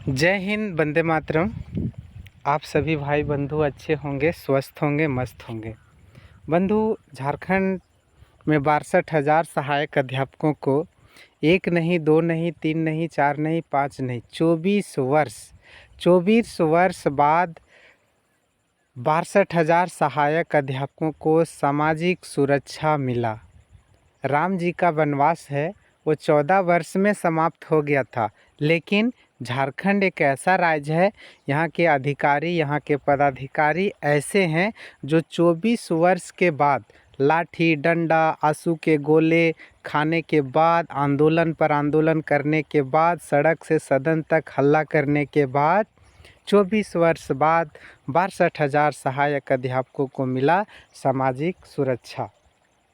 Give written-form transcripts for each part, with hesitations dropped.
जय हिंद, वंदे मातरम। आप सभी भाई बंधु अच्छे होंगे, स्वस्थ होंगे, मस्त होंगे। बंधु, झारखंड में 62,000 सहायक अध्यापकों को एक नहीं, दो नहीं, तीन नहीं, चार नहीं, पाँच नहीं, 24 वर्ष बाद 62,000 सहायक अध्यापकों को सामाजिक सुरक्षा मिला। राम जी का वनवास है वो 14 वर्ष में समाप्त हो गया था, लेकिन झारखंड एक ऐसा राज्य है, यहाँ के अधिकारी, यहाँ के पदाधिकारी ऐसे हैं जो 24 वर्ष के बाद लाठी डंडा आंसू के गोले खाने के बाद, आंदोलन पर आंदोलन करने के बाद, सड़क से सदन तक हल्ला करने के बाद 24 वर्ष बाद 62,000 सहायक अध्यापकों को मिला सामाजिक सुरक्षा।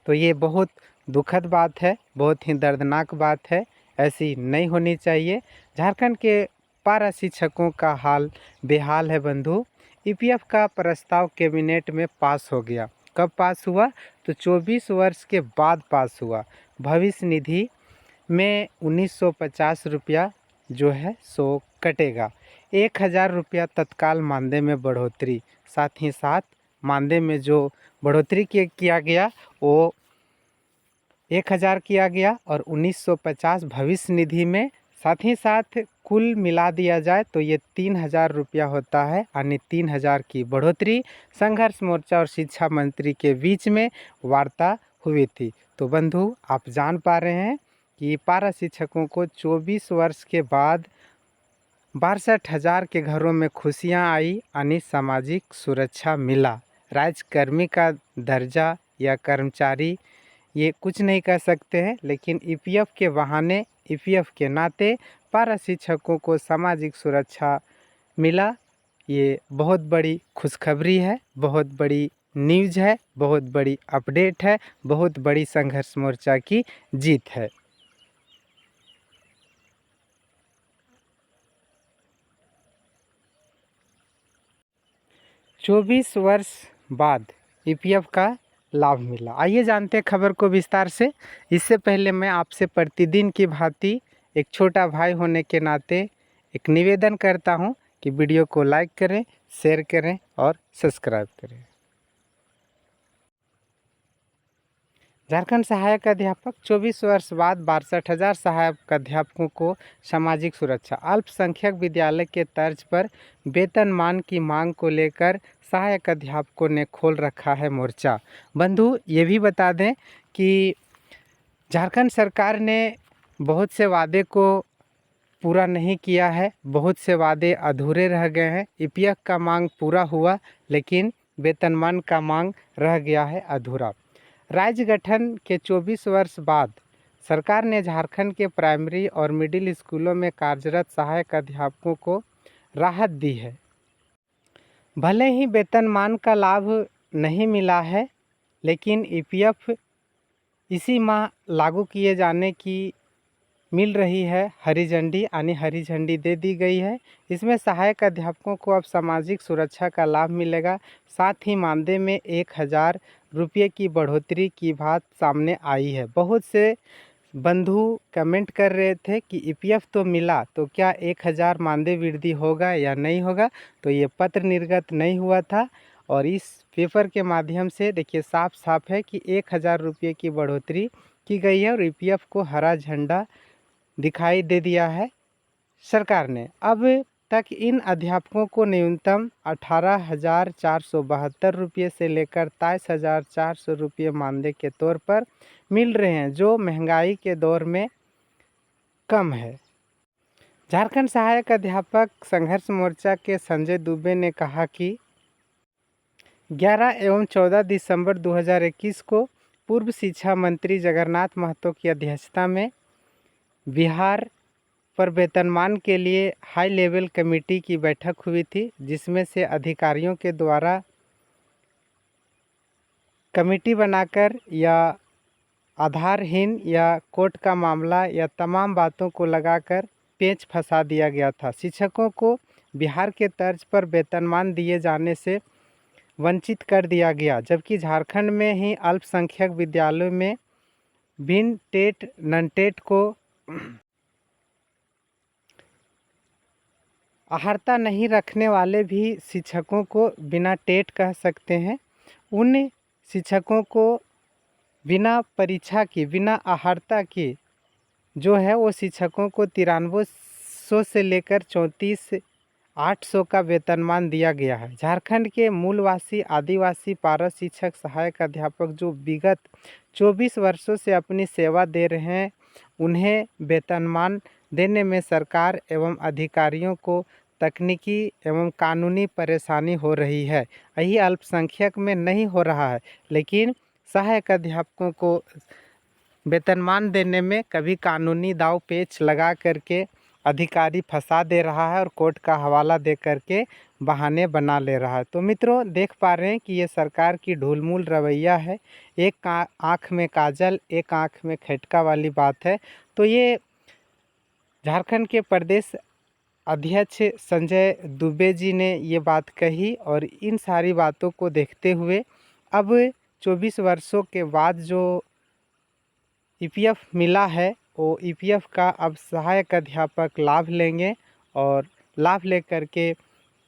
तो ये बहुत दुखद बात है, बहुत ही दर्दनाक बात है। ऐसी नहीं होनी चाहिए। झारखंड के पारा शिक्षकों का हाल बेहाल है बंधु। ईपीएफ का प्रस्ताव कैबिनेट में पास हो गया। कब पास हुआ? तो 24 वर्ष के बाद पास हुआ। भविष्य निधि में 1950 रुपया जो है सो कटेगा। 1,000 रुपया तत्काल मानदेय में बढ़ोतरी, साथ ही साथ मानदेय में जो बढ़ोतरी किया गया वो 1,000 किया गया और 1950 भविष्य निधि में, साथ ही साथ कुल मिला दिया जाए तो ये 3,000 रुपया होता है। यानी 3,000 की बढ़ोतरी संघर्ष मोर्चा और शिक्षा मंत्री के बीच में वार्ता हुई थी। तो बंधु, आप जान पा रहे हैं कि पारा शिक्षकों को 24 वर्ष के बाद 62,000 के घरों में खुशियां आई, यानी सामाजिक सुरक्षा मिला। राज्यकर्मी का दर्जा या कर्मचारी ये कुछ नहीं कर सकते हैं, लेकिन ईपीएफ के बहाने, ईपीएफ के नाते पारा शिक्षकों को सामाजिक सुरक्षा मिला। ये बहुत बड़ी खुशखबरी है, बहुत बड़ी न्यूज़ है, बहुत बड़ी अपडेट है, बहुत बड़ी संघर्ष मोर्चा की जीत है। चौबीस वर्ष बाद ईपीएफ का लाभ मिला। आइए जानते हैं खबर को विस्तार से। इससे पहले मैं आपसे प्रतिदिन की भांति एक छोटा भाई होने के नाते एक निवेदन करता हूं कि वीडियो को लाइक करें, शेयर करें और सब्सक्राइब करें। झारखंड सहायक अध्यापक 24 वर्ष बाद 62,000 सहायक अध्यापकों को सामाजिक सुरक्षा। अल्पसंख्यक विद्यालय के तर्ज पर वेतनमान की मांग को लेकर सहायक अध्यापकों ने खोल रखा है मोर्चा। बंधु, ये भी बता दें कि झारखंड सरकार ने बहुत से वादे को पूरा नहीं किया है, बहुत से वादे अधूरे रह गए हैं। ईपीएफ का मांग पूरा हुआ, लेकिन वेतनमान का मांग रह गया है अधूरा। राज्य गठन के 24 वर्ष बाद सरकार ने झारखंड के प्राइमरी और मिडिल स्कूलों में कार्यरत सहायक अध्यापकों को राहत दी है। भले ही वेतनमान का लाभ नहीं मिला है, लेकिन ईपीएफ इसी माह लागू किए जाने की मिल रही है हरी झंडी, यानी हरी झंडी दे दी गई है। इसमें सहायक अध्यापकों को अब सामाजिक सुरक्षा का लाभ मिलेगा। साथ ही मानदेय में 1,000 रुपये की बढ़ोतरी की बात सामने आई है। बहुत से बंधु कमेंट कर रहे थे कि ईपीएफ तो मिला, तो क्या 1,000 मानदेय वृद्धि होगा या नहीं होगा। तो ये पत्र निर्गत नहीं हुआ था और इस पेपर के माध्यम से देखिए साफ साफ है कि 1,000 रुपये की बढ़ोतरी की गई है और ईपीएफ को हरा झंडा दिखाई दे दिया है सरकार ने। अब तक इन अध्यापकों को न्यूनतम 18,472 रुपये से लेकर 23,400 रुपये मानदेय के तौर पर मिल रहे हैं, जो महंगाई के दौर में कम है। झारखंड सहायक अध्यापक संघर्ष मोर्चा के संजय दुबे ने कहा कि 11 एवं 14 दिसंबर 2021 को पूर्व शिक्षा मंत्री जगन्नाथ महतो की अध्यक्षता में बिहार पर वेतनमान के लिए हाई लेवल कमेटी की बैठक हुई थी, जिसमें से अधिकारियों के द्वारा कमेटी बनाकर या आधारहीन या कोर्ट का मामला या तमाम बातों को लगाकर पेंच फंसा दिया गया था। शिक्षकों को बिहार के तर्ज पर वेतनमान दिए जाने से वंचित कर दिया गया, जबकि झारखंड में ही अल्पसंख्यक विद्यालयों में बिन टेट नन टेट को अर्हता नहीं रखने वाले भी शिक्षकों को बिना टेट कह सकते हैं। उन शिक्षकों को बिना परीक्षा की, बिना अर्हता की जो है वो शिक्षकों को 9300 से लेकर 34,800 का वेतनमान दिया गया है। झारखंड के मूलवासी आदिवासी पारा शिक्षक सहायक अध्यापक जो विगत 24 वर्षों से अपनी सेवा दे रहे हैं, उन्हें वेतनमान देने में सरकार एवं अधिकारियों को तकनीकी एवं कानूनी परेशानी हो रही है। यही अल्पसंख्यक में नहीं हो रहा है, लेकिन सहायक अध्यापकों को वेतनमान देने में कभी कानूनी दाव पेच लगा करके अधिकारी फंसा दे रहा है और कोर्ट का हवाला दे करके बहाने बना ले रहा है। तो मित्रों, देख पा रहे हैं कि ये सरकार की ढूलमूल रवैया है। एक आँख में काजल, एक आँख में खटका वाली बात है। तो ये झारखंड के प्रदेश अध्यक्ष संजय दुबे जी ने ये बात कही, और इन सारी बातों को देखते हुए अब 24 वर्षों के बाद जो ईपीएफ मिला है, वो ईपीएफ का अब सहायक अध्यापक लाभ लेंगे और लाभ लेकर के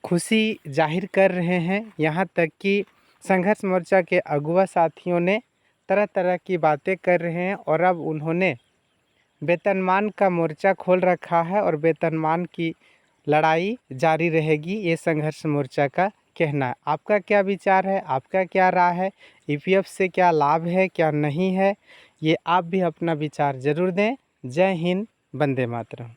खुशी जाहिर कर रहे हैं। यहाँ तक कि संघर्ष मोर्चा के अगुवा साथियों ने तरह तरह की बातें कर रहे हैं, और अब उन्होंने वेतनमान का मोर्चा खोल रखा है और वेतनमान की लड़ाई जारी रहेगी, ये संघर्ष मोर्चा का कहना है। आपका क्या विचार है, आपका क्या राय है, ईपीएफ से क्या लाभ है क्या नहीं है, ये आप भी अपना विचार ज़रूर दें। जय हिंद, वंदे मातरम।